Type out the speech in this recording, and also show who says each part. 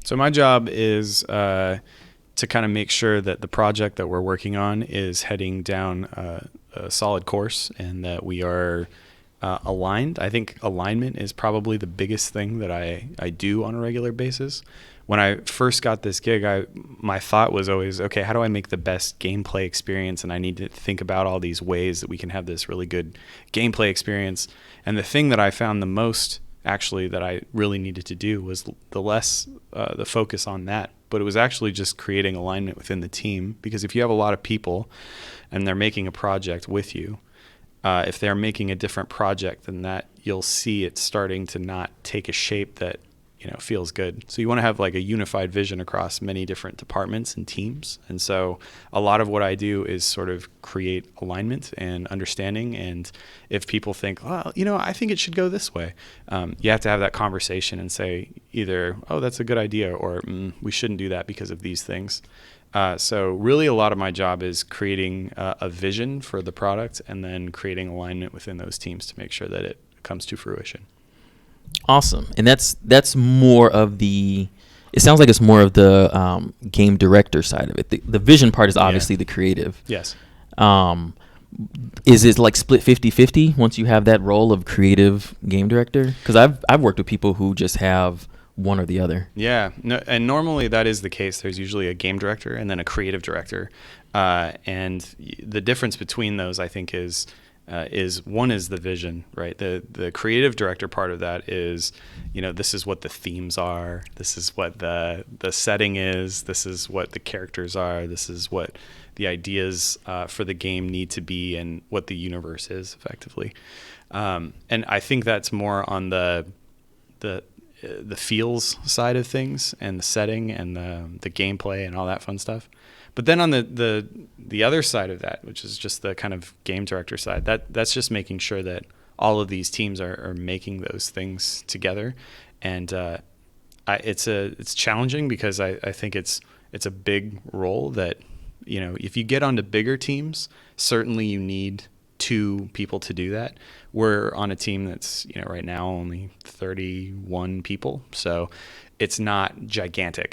Speaker 1: So my job is to kind of make sure that the project that we're working on is heading down a solid course and that we are aligned. I think alignment is probably the biggest thing that I do on a regular basis. When I first got this gig, my thought was always, okay, how do I make the best gameplay experience? And I need to think about all these ways that we can have this really good gameplay experience. And the thing that I found the most actually that I really needed to do was the focus on that. But it was actually just creating alignment within the team, because if you have a lot of people and they're making a project with you, if they're making a different project than that, you'll see it starting to not take a shape that feels good. So you want to have like a unified vision across many different departments and teams. And so a lot of what I do is sort of create alignment and understanding. And if people think, well, I think it should go this way, you have to have that conversation and say either, oh, that's a good idea, or we shouldn't do that because of these things. So really a lot of my job is creating a vision for the product and then creating alignment within those teams to make sure that it comes to fruition.
Speaker 2: Awesome. And that's more of it sounds like it's more of the game director side of it. The vision part is obviously the creative.
Speaker 1: Yes.
Speaker 2: Is it like split 50-50 once you have that role of creative game director? Because I've worked with people who just have one or the other.
Speaker 1: Yeah. No, and normally that is the case. There's usually a game director and then a creative director. And the difference between those, I think, is one is the vision, right? The creative director part of that is, this is what the themes are. This is what the setting is. This is what the characters are. This is what the ideas for the game need to be and what the universe is effectively. And I think that's more on the feels side of things and the setting and the gameplay and all that fun stuff. But then on the other side of that, which is just the kind of game director side, that's just making sure that all of these teams are making those things together. And it's challenging because I think it's a big role that, if you get onto bigger teams, certainly you need 2 people to do that. We're on a team that's, right now only 31 people. So it's not gigantic.